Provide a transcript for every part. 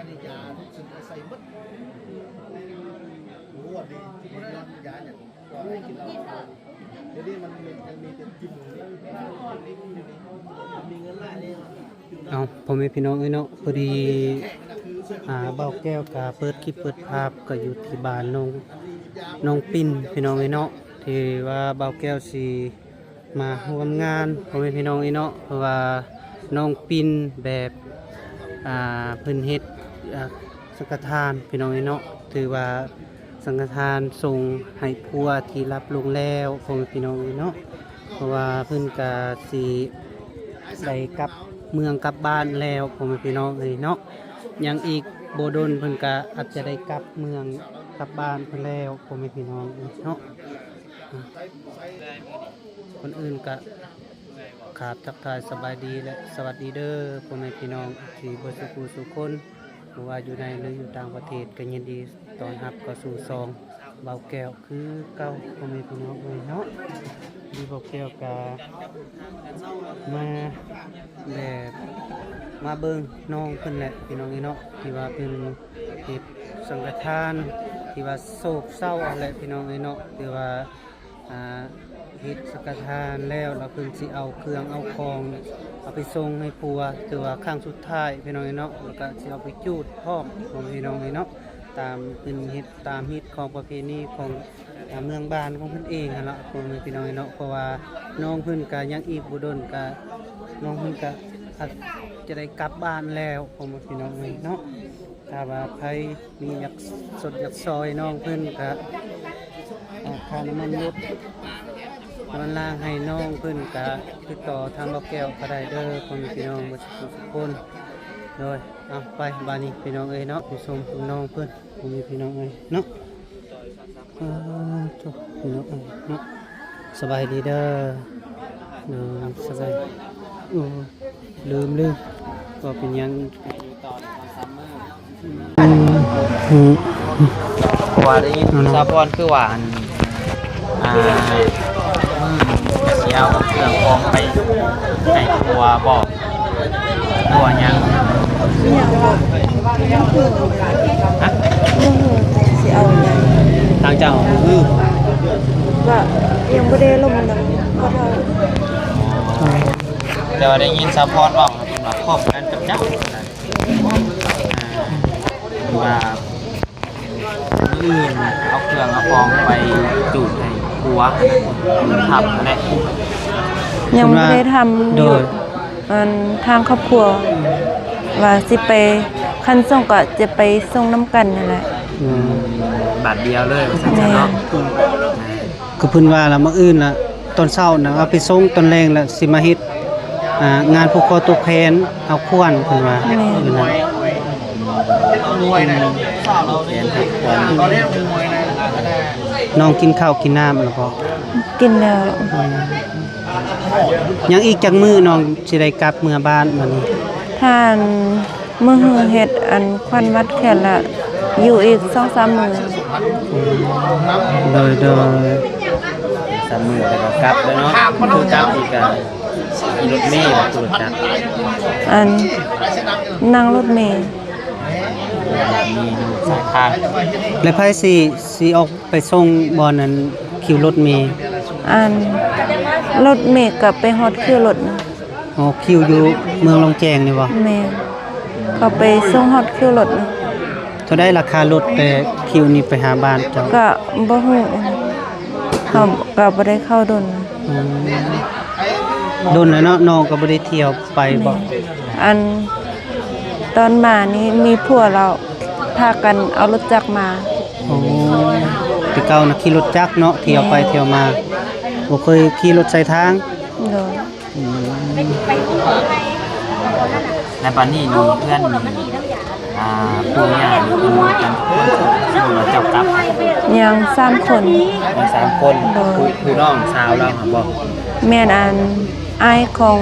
นี่ยาทุกสิ่งใส่หมดโอ้โหดีที่มันยาเนี่ยก็ให้กินเราเดี๋ยวนี้มันมีแต่กินมีเงินหลายเลยเอาพ่อแม่พี่น้องเนาะพอดีเบาแก้วก็เปิดคลิปเปิดภาพก็อยู่ที่บ้านน้องปิ่นพี่น้องเนาะที่ว่าเบาแก้วสิมาร่วมงานพ่อแม่พี่น้องเนาะเพราะว่าน้องปิ่นแบบเพิ่นเฮ็ดสังฆทานพี่น้องเนาะถือว่าสังฆทานส่งให้ผัวที่รับลงแล้วพ่อแม่พี่น้องเนาะเพราะว่าเพิ่นก็สิได้กลับเมืองกลับบ้านแล้วพ่อแม่พี่น้องเนาะยังอีกโบดนเพิ่นก็อาจจะได้กลับเมืองกลับบ้านเพิ่นแล้วพ่อแม่พี่น้องเนาะคนอื่นก็ขาบทักทายสบายดีและสวัสดีเด้อพ่อแม่พี่น้องที่บ่สุขสุขคนบ่ว่าอยู่ในหรืออยู่ต่างประเทศก็ยินดีต้อนรับเข้าสู่ซองเบาแก้วคือเก่าพ่อแม่พี่น้องเนาะดีเบาแก้วก็มาแบบมาเบิ่งน้องเพิ่นแหละพี่น้องเนาะที่ว่าเป็นเฮ็ดสังฆทานที่ว่าโศกเศร้าแหละพี่น้องเนาะที่ว่าเฮ็ดสังฆทานแล้วเราเพิ่นสิเอาเครื่องเอาของเอาไปส่งให้ปัวถือว่าครั้งสุดท้ายพี่น้องเนาะแล้วก็สิเอาไปจูดพร้อมของพี่น้องเนาะตามเป็นเฮ็ดตามฮิตของประเพณีของเมืองบ้านของเพิ่นเองหั่นล่ะของพี่น้องเนาะเพราะว่าน้องเพิ่นก็ยังอีกบ่ดนก็น้องเพิ่นก็อาจจะได้กลับบ้านแล้วของพี่น้องเนาะถ้าว่าใครมีอยากสดอยากซอยน้องเพิ่นก็ค่าน้ำมันรถมันล่างให้น้องเพิ่นก็ติดต่อทางบ่แก้วก็ได้เด้อคนพี่น้องบ่ทุกคนโดยเอาไปบ้านนี้พี่น้องเนาะไปส่งน้องเพิ่นบ่มีพี่น้องเนาะทุกพี่น้องเนาะสบายดีเด้อเนาะสบายลืมก็เป็นยังว่าได้ยินซาบอนคือหวานเสียวเครื่องฟองไปให้ตัวบอกตัวยังฮะสิเอาไงทางเจ้าว่ายังบ่ได้ลงนังก็เท่าแต่ว่าได้ยินซาบอนบอกเป็นว่าครอบกันกับจักว่าอื่นเอาเครื่องเอาฟองไปจูดให้ผัวทำอะไร ยังไม่ได้ทำอยู่ทางครอบครัวว่าสิไปคันส่งก็จะไปส่งน้ำกันนั่นแหละบาทเดียวเลยว่าซั่นเนาะก็เพิ่นว่าละมื้ออื่นน่ะตอนเช้าน่ะเอาไปส่งตอนแรงแล้วสิมาเฮ็ดงานผูกคอตกแขนเอาขวัญเพิ่นว่าอยู่นั่นมวยนะสาวเราเนี่ยตอนนี้มวยนะน้องกินข้าวกินน้ำแล้วบ่กินแล้วยังอีกจักมื้อน้องสิได้กลับเมืองบ้านมื้อนี้ท่านมื้อเฮ็ดอันควันมัดแขนละอยู่อีก 2-3 มื้อโดย3 มื้อแล้วก็กลับแล้วเนาะคือกลับอีกก็รถเมล์บ่รถจักรอันนั่งรถเมล์มีสายทางแล้วไผสิออกไปส่งบ่อนั้นคิวรถเมล์อันรถเมล์ก็ไปฮอดคิวรถอ๋อคิวอยู่เมืองลองแจงนี่บ่แม่ก็ไปส่งฮอดคิวรถเท่าได้ราคารถแต่คิวนี้ไปหาบ้านเจ้าก็บ่ฮู้เขาก็บ่ได้เข้าดนดนแล้วเนาะน้องก็บ่ได้เที่ยวไปบ่อันตอนมานี้มีผัวเราพากันเอารถจักรมาโอ้พี่เก่านะขี่รถจักรเนาะเที่ยวไปเที่ยวมาบ่เคยขี่รถใส่ทางโดยในบ้านนี้มีเพื่อนมีปู่ย่าอยู่กันเราเจ้ากลับยัง3 คน3 คนผู้น้องสาวเราหาบ่แม่นอันอ้ายของ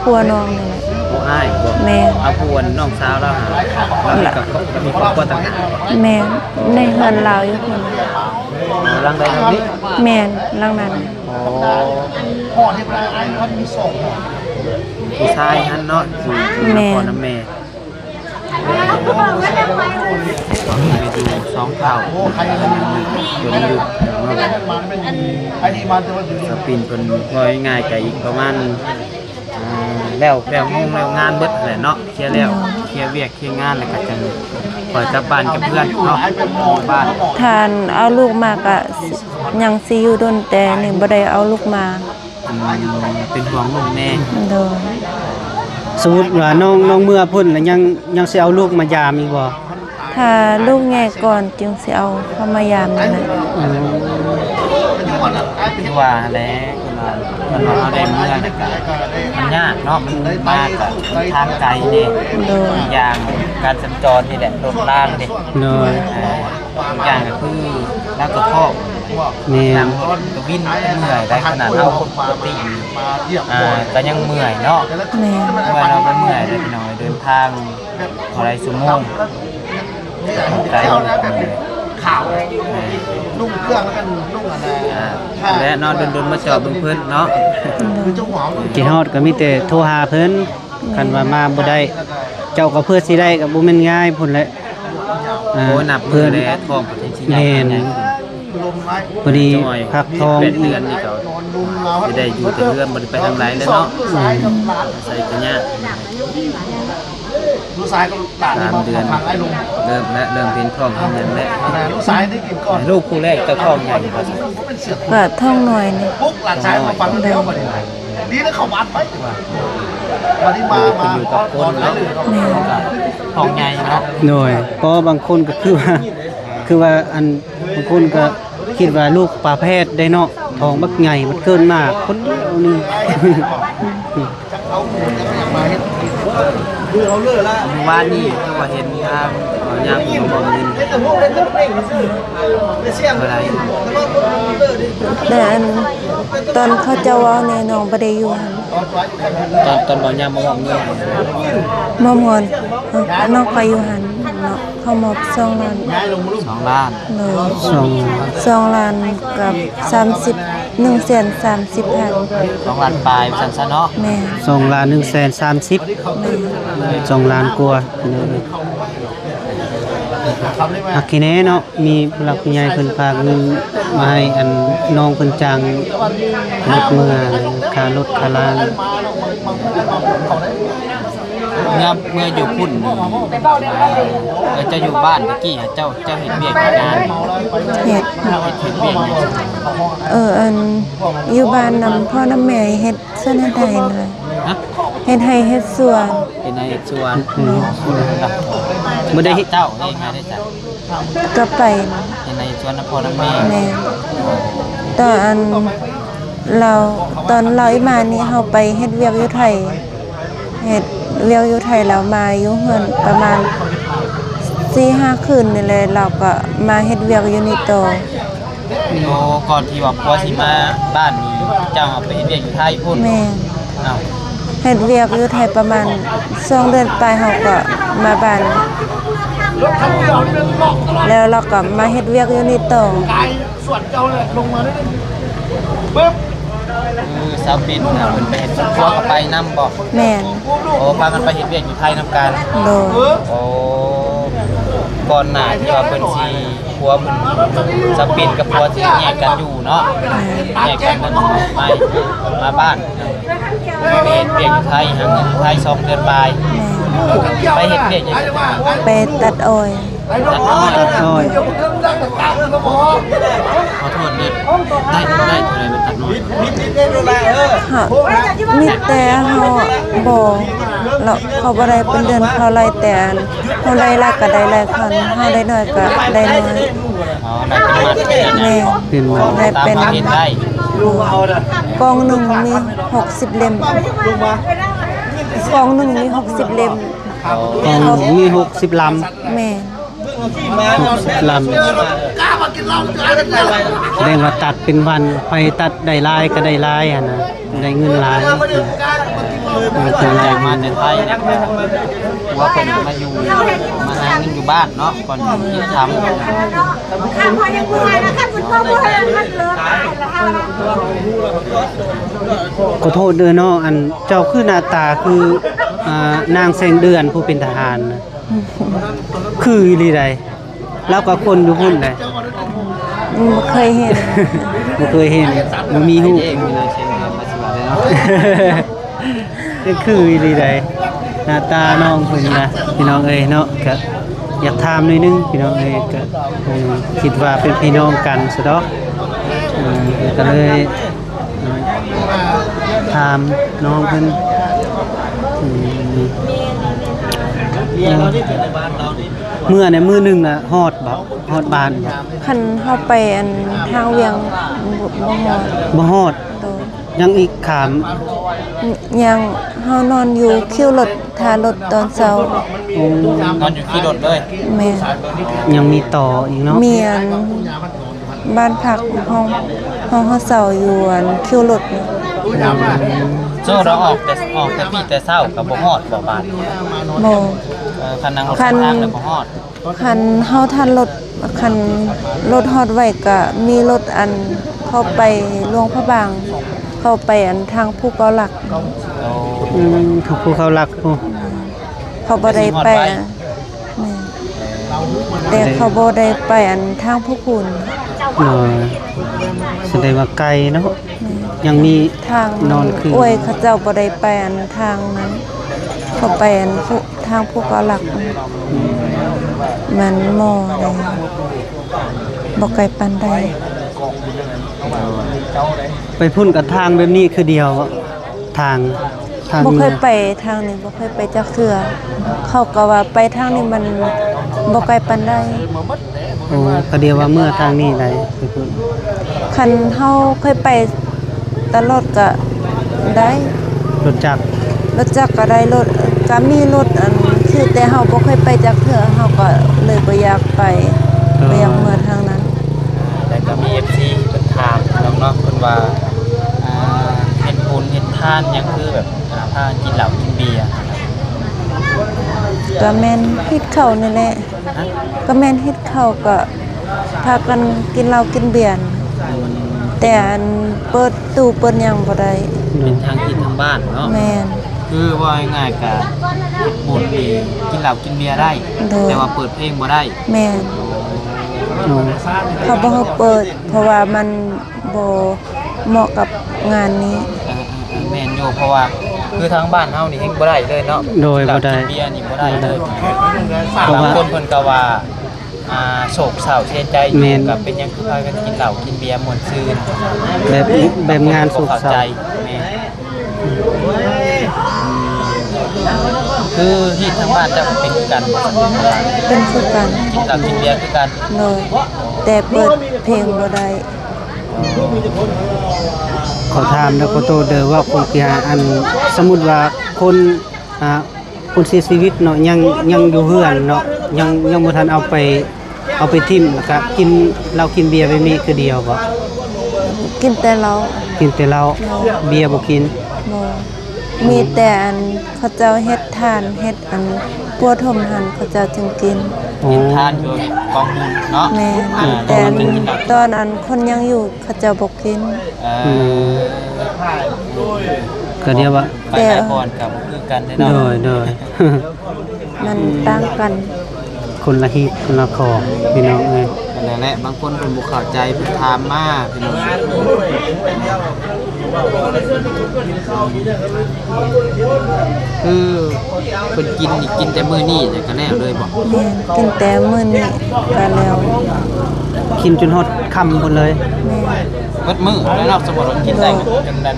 ผัวน้องนี่แหละผู้อ้ายบ่แม่เอาผัวน้องสาวเราหาเราก็มีครอบครัวต่างหากแม่ในเฮือนเราอยู่คนหลังใดหลังนี้แม่นหลังนั้นพ่อที่ปลายเขามีส่งผู้ชายหั่นเนาะอยู่นครน้ำแม่ ไปดูสองเท่า โอ้ใครจะมีจนหยุดมันเป็นไอ้นี่มันจะว่าอยู่ สปินเป็นว่าง่ายๆกับอีกประมาณแล้วงงแล้วงานเบิดแหละเนาะเคลียร์แล้วเคลียร์เวียกเคลียร์งานแล้วก็จังปล่อยกลับบ้านกับเพื่อนเนาะบ้าน ทานเอาลูกมาก็ยังสิอยู่ดนแต่นี่บ่ได้เอาลูกมา เป็นห่วงลูกแม่ โดย สมมุติว่าน้องเมื่อพุ่นแล้วยังสิเอาลูกมายามอีกบ่ ถ้าลูกแง่ก่อนจึงสิเอาเข้ามายามนั่นแหละ ที่ว่าแล้วมันเอาได้เมื่อนะก็มันยากเนาะมันมากับทางไกลนี่ โดย อีกอย่างการสัญจรนี่แหละรถล่างนี่ โดย อีกอย่างก็คือแล้วก็พ่อ แม่ นั่งรถก็วิ่งเหนื่อยได้ขนาดเราคนปกติก็ยังเมื่อยเนาะ แม่ เมื่อเราก็เมื่อยได้พี่น้อยเดินทางอะไรชั่วโมงไกล ข่าวนุ่งเครื่องแล้วกันนุ่งอะไร และนอนดนๆมาจอดเบิ่งเพิ่นเนาะ คือเจ้าหัว กินฮอดก็มีแต่โทรหาเพิ่นคันว่ามาบ่ได้เจ้าก็เพื่อสิได้ก็บ่แม่นง่ายพุ่นแหละ โอ้นับมื เพิ่ อน แล้วท้องประเทศที่ใหญ่ แม่น ลมไม้ พอดีพักทอง เป็น อี เดื ก อนนี่ก็ นอนลุมเรา จะได้อยู่แต่เรือนบ่ได้ไปทางไหนแล้วเนาะ สายกับหลาน ใส่กระยะ ลูกสายกับหลานมาทางไอ้ลุง เริ่มเป็นท้องอย่างแล้ว ลูกสายได้กินก่อน ลูกคู่แรกเจ้าท้องใหญ่กว่า เป็นเสือก ก็ท่องหน่อยนี่ ปุ๊กหลานชายมาฟังเดียวมาดิดีนะเขาบ้านไปวันนี้มา อยู่กับคนเนาะท้องใหญ่เนาะ โดยเพราะบางคนก็คือว่าอันบางคนก็คิดว่าลูกปลาแพทย์ได้เนาะท้องบักใหญ่มันเกินมากคนเดียวนึง เอาหมูจะไม่อยากมาเห็นคือเขาเลิกแล้ว เมื่อวานนี่ก็เห็นทางยามของบ่มิน แต่พวกเล่นเล่นซื้อไม่เสี่ยง อะไร แต่ว่าเลิกดิ แต่อันตอนเขาเจ้าเว้าในน้องบ่ได้อยู่หั่น ตอนบ่ยามมาบอกเงิน มอมอนน้องไปอยู่หั่นเนาะเขามอบ2ล้าน ย้ายลงมาลูก 2 ล้าน เนาะ 2 2ล้านกับ30 130,000 2 ล้านปลายซั่นซะเนาะ แม่ 2ล้าน130 2ล้านกว่าเนาะ ทำได้ไหม หักขี้แน่เนาะมีผู้หลักผู้ใหญ่เพิ่นฝากเงินมาให้อันน้องเพิ่นจ้างรถเมื่อค่ารถค่าลาง เมื่ออยู่พุ่นจะอยู่บ้านตะกี้เจ้าเห็นเวียกงาน เฮ็ด เห็นเวียก อันอยู่บ้านนำพ่อนำแม่เฮ็ดสวนให้ได้เลย ฮะ เฮ็ดให้เฮ็ดสวน เป็นในสวน บ่ได้เฮ็ด เจ้าเองได้จ้ะ ก็ไป เป็นในสวนนครแม่ แม่ตอนเราอีมานี่เฮาไปเฮ็ดเวียกอยู่ไทยเฮ็ดเวียกอยู่ไทยแล้วมาอยู่เฮือนประมาณ 4-5 คืนนี่เลยเราก็มาเฮ็ดเวียกอยู่นี่ต่อ โอ้ก่อนที่ว่าพัวสิมาบ้านนี้เจ้าไปเฮ็ดเวียกอยู่ไทยพุ่น แม่ อ้าว เฮ็ดเวียกอยู่ไทยประมาณ2 เดือนไปเฮาก็มาบ้านแล้วเราก็มาเฮ็ดเวียกอยู่นี่ต่อ กายส่วนเจ้าเลยลงมาได้ปึ๊บ สาวปิ่นน่ะเพิ่นไปเฮ็ดสวนครัวก็ไปนำบ่ แม่น โอ้พากันไปเฮ็ดเวียกอยู่ไทยนำกัน โดย โอ้ก่อนหน้าที่ว่าเพิ่นสิผัวเพิ่นสาวปิ่นกับผัวสิแยกกันอยู่เนาะแยกกันมาบ้านไปเฮ็ดเวียกอยู่ไทยหาเงินอยู่ไทย2 เดือนปลาย แม่ ไปเฮ็ดเวียกอยู่ ไปตัดอ้อย อ้อย ขอโทษเนี่ยได้เท่าไหร่เป็นตัดน้อย เฮามีแต่เฮาบ่เราเขาบ่ได้เป็นเดือนเขาไล่แต่อันเฮาได้หลายก็ได้หลายคันเฮาได้น้อยก็ได้น้อย อ๋อได้เป็นมัดเป็นอัน แม่ นั้น เป็นว่า ได้ ตาม เป็น ประเทศได้ กองหนึงมี60 เล่มกองหนึงมี60 เล่ม กองมี60ลำ แม่ 60ลำแสดงว่าตัดเป็นวันไปตัดได้หลายก็ได้หลายอ่ะนะได้เงินหลายมันคือหลาย จากมาแต่ไทยผัวเพิ่นมาอยู่มาหาเงินอยู่บ้านเนาะก่อนที่จะทำ ข้ามพอยังเมื่อยนะข้ามคุณก็เมื่อยนะเลิกแล้ว ขอโทษเด้อเนาะอันเจ้าคือหน้าตาคือนางแสงเดือนผู้เป็นทหารนะ คืออีหลีใดแล้วก็คนอยู่พุ่นใด บ่เคยเห็น บ่เคยเห็นบ่มีฮู้ เองมีนายเชงมาสิว่าได้เนาะ ก็คืออีหลีใดหน้าตาน้องเพิ่นนะพี่น้องเอ้ยเนาะก็อยากถามหน่อยนึงพี่น้องเอ้ยก็คิดว่าเป็นพี่น้องกันซะดอกก็เลยถามน้องเพิ่นเมื่อในมือหนึงน่ะฮอดบ่ฮอดบ้านบ่ คันเฮาไปอันทางเวียงบ่ฮอด บ่ฮอด โดย ยังอีกขาม ยังเฮานอนอยู่คิวรถท่ารถตอนเช้าน อนอยู่ที่รถเลย แม่ ยังมีต่ออีกเนาะ มีอันบ้านพักห้องเฮาเช้าอยู่อันคิวรถนี่ โซ่เราออกแต่พี่แต่เช้ากับบ่ฮอดบ่บาด บ่ คันนั่งรถ คัน ทางแล้วบ่ฮอด คันเฮาทันรถคันรถฮอดไว้ก็มีรถอันเข้าไปหลวงพระบาง เข้าไปอันทางภูเกาหลัก ถูกผู้เขารักผู้ เขาบ่ได้ไปอันแม่แต่เขาบ่ได้ไปอันทางผู้คุณ แสดงว่าไกลเนาะยังมี ทาง นอนคืน อวยเขาเจ้าบ่ได้ไปอันทางนั้น เขาไปอันผู้ทางภูเกาหลักมันหมอได้บ่ไกลปานใด ไปพุ่นกับทางแบบนี้คือเดียวอะทาง บ่เคย นี้ ไปทางนี้บ่เคยไปจักเทื่อเขาก็ว่าไปทางนี้มันบ่ไกลปานใด โอ้ก็เดียวว่าเมื่อทางนี้ได้ไปพุ่น คันเฮาเคยไปตลอดก็ได้ รถจักร รถจักรก็ได้รถก็มีรถอันคือแต่เฮาบ่เคยไปจักเทื่อเฮาก็เลยบ่อยากไปบ่อยากเมื่อทางนั้น แต่ก็มี FC เพิ่นถามน้องๆเพิ่นว่าเฮ็ดบุญเฮ็ดทานหยังคือแบบพากินเหล้ากินเบียร์ ก็แม่นเฮ็ดข้าวนี่แหละก็แม่นเฮ็ดข้าวก็พากันกินเหล้ากินเบียร์แต่อันเปิดตู้เปิดหยังบ่ได้ เป็นทางกินทางบ้านเนาะ แม่น คือว่าง่ายๆก็บุญนี่กินเหล้ากินเบียร์ได้ โดย แต่ว่าเปิดเพลงบ่ได้ แม่น โอ้ เขาบ่ให้เปิด เพราะว่ามันบ่เหมาะกับงานนี้ แม่นอยู่เพราะว่าคือทางบ้านเฮานี่เฮงบ่ได้เลยเนาะ โดยบ่ได้ กินเบียร์นี่บ่ได้เลย เพราะ บาง ว่า คนเพิ่นก็ว่าโศกเศร้าเสียใจอ แม่ ยู่ น ก็เป็นหยังคือพากันกินเหล้ากินเบียร์ม่วนซื่น แบบงานสุข เข้า เศร้า ใจแม่คือที่ทางบ้านเจะเป็นคือกันบ่ เป็นคือกัน กินเหล้ากินเบียร์คือกัน เลยแต่เปิดเพลงบ่ได้ ขอถามแล้วก็โตเด้อว่าคนที่หาอันสมมุติว่าคนคนเสียชีวิตเนาะยังอยู่เฮือนเนาะยังบ่ทันเอาไปทิ่มแล้วก็กินเหล้ากินเบียร์ไปมีคือเดียวบ่ กินแต่เรา กินแต่เหล้าเบียร์บ่กิน บ่มีแต่อันเขาเจ้าเฮ็ดทานเฮ็ดอันปัวทมหันเขาเจ้าจึงกิน โอ้ กินทานอยู่กองบุญเนาะ แม่ แต่ แต่ มันเป็นกินเหล้า ตอนอันคนยังอยู่เขาเจ้าบ่กิน ก็เดียวว่า ไปหลายก่อนกับคือกันได้เนาะ โดย มันต่างกัน คนละฮีตคนละของพี่น้องเอ้ย นั่นแหละบางคนเพิ่นบ่เข้าใจเพิ่นถามมาพี่น้องคือเพิ่นกินนี่กินแต่มื้อนี้แต่ก็แล้วเลยบ่ แม่นกินแต่มื้อนี้ก็แล้ว กินจนฮอดค่ำพุ่นเลย แม่น เบิดมื้อแล้วเนาะสมมุติว่ากินได้จนนั้น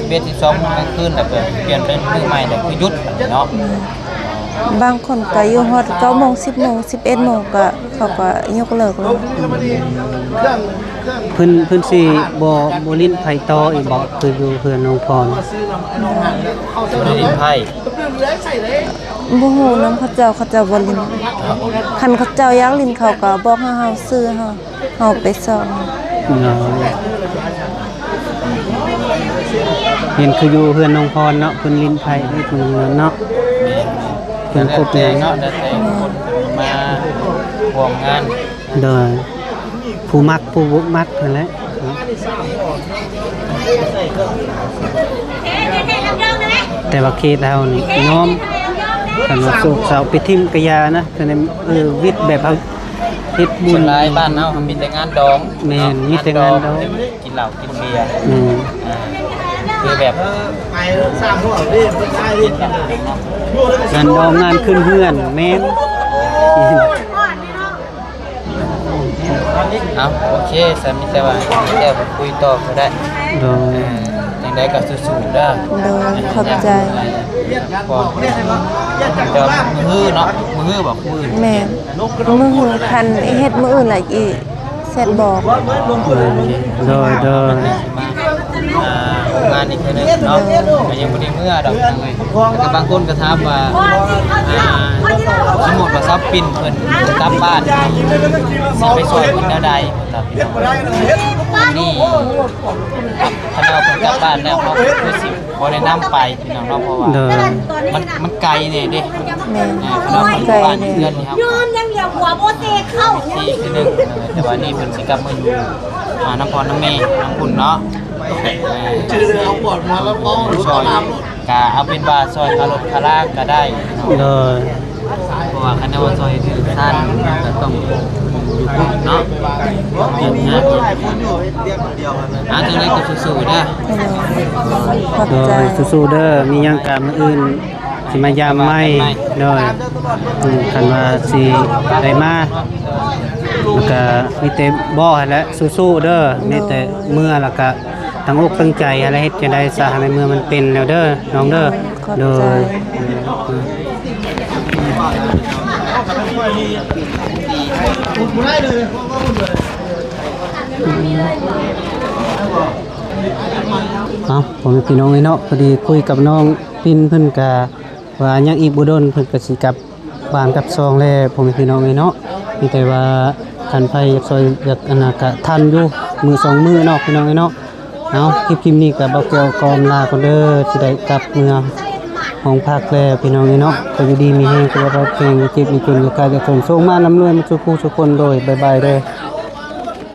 เบ็ด12มื้อกลางคืนแล้วก็เปลี่ยนเป็นมื้อใหม่แล้วคือหยุดเนาะ บางคนก็อยู่ฮอด9:00 น 10:00 น 11:00 นก็เขาก็ยกเลิกแล้ว เพิ่นสิบ่ลิ้นไผต่ออีกบ่คืออยู่เพื่อนน้องพร บ่ได้ดินไผ บ่ฮู้นำเขาเจ้าบ่ลินคันเขาเจ้าอยากลินเขาก็บอกให้เฮาซื้อเฮาไปซ่อม เนาะเห็นคืออยู่เพื่อนน้องพรเนาะเพิ่นลิ้นไผให้เพิ่นเนาะเพิ่นครบ แต่ เลย เนาะแต่คนมาร่วมงาน โดยผู้มักผู้บ่มักนั่นแหละเนาะแต่ว่าเขตเรานี่ยอม คันว่าโศกเศร้าไปทิ่มกะยานะแต่ในวิทย์แบบเฮาเฮ็ดบุ ส่ว ญ นหลายบ้านเฮามีแต่งานดอง แม่นมีแต่งานดอง กินเหล้ากินเบียร์ อ่า คือแบบ ไปสร้างหัวดิไม่ใช่ดิ งานดองงานขึ้นเฮือนแม่น เอาโอเคสามีแต่ว่าเดี๋ยวผมคุยต่อก็ได้ โดย อย่างใดก็สู้ๆเด้อ โดยขอบใจ ก่อนจะมือเนาะมือบอกมือ แม่มือหูคันเฮ็ดมืออื่นหลายอีกเสร็จบอก โดยโดย งานอีกเท่านึงเนาะก็ยังบ่ได้เมื่อดอกเลยแล้วก็บางคนก็ถามว่าสมมุติว่าซับปิ่นเพิ่นกลับบ้านสิไปช่วยเพิ่นแนวใดครับพี่น้องนี่ถ้าเราเพิ่นกลับบ้านแล้วเขาคือสิบ่ได้นำไปพี่น้องเนาะเพราะว่า โดย มันไกลเนี่ยเด้ แม่ เราเพิ่นกลับบ้านเดือนนี่ครับ ยืนยังเหยียบหัวโบเตเข้า ที่คือหนึ่งแต่ว่านี่เพิ่นสิกลับมาอยู่น้ำพรน้ำเมย์น้ำคุณเนาะ ชื่อเอาปอดมาแล้วก็ ซอยกะเอาเป็นว่าซอยคารถคาราก็ได้ โดย เพราะว่าคันว่าซอยถือท่านก็ต้องอยู่พุ่นเนาะกินนะ คนอยู่เรียกเดียวกันเลย จังได๋ก็สู้ๆเด้อ ขอบ โด ใจ ยสู้ๆเด้อมีหยังกะมื้ออื่นสิมายามไหมโดยคันว่าสิได้มาแล้วก็มีแต่บ่ให้และสู้ๆเด้อมีแต่เมื่อแล้วก็ตั้งอกตั้งใจอะไรเฮ็ดจังได๋ซะให้เมื่อมันเป็นแล้วเด้อน้องเด้อโดย ผมได้เลย เอาผมเป็นพี่น้องเนาะพอดีคุยกับน้องปินเพิ่นก็ว่ายังอีกบ่โดนเพิ่นก็สิกลับบ้านกลับซองแล้วผมเป็นพี่น้องเนาะมีแต่ว่าคันไผอยากซอยอยากอนาคตทันอยู่มือสองมือเนาะพี่น้องเนาะเอาคลิปนี้ก็บ่เกี่ยวกอมลาก่อนเด้อสิได้กลับเมืองห้องพักแล้วพี่น้องเนาะก็อยู่ดีมีแฮงก็บ่เพลงเจ็บมีจนอยู่กายจะทนส่งมาลำรวยมาสู่ผู้ทุกคนโดยบ๊ายบายเด้อ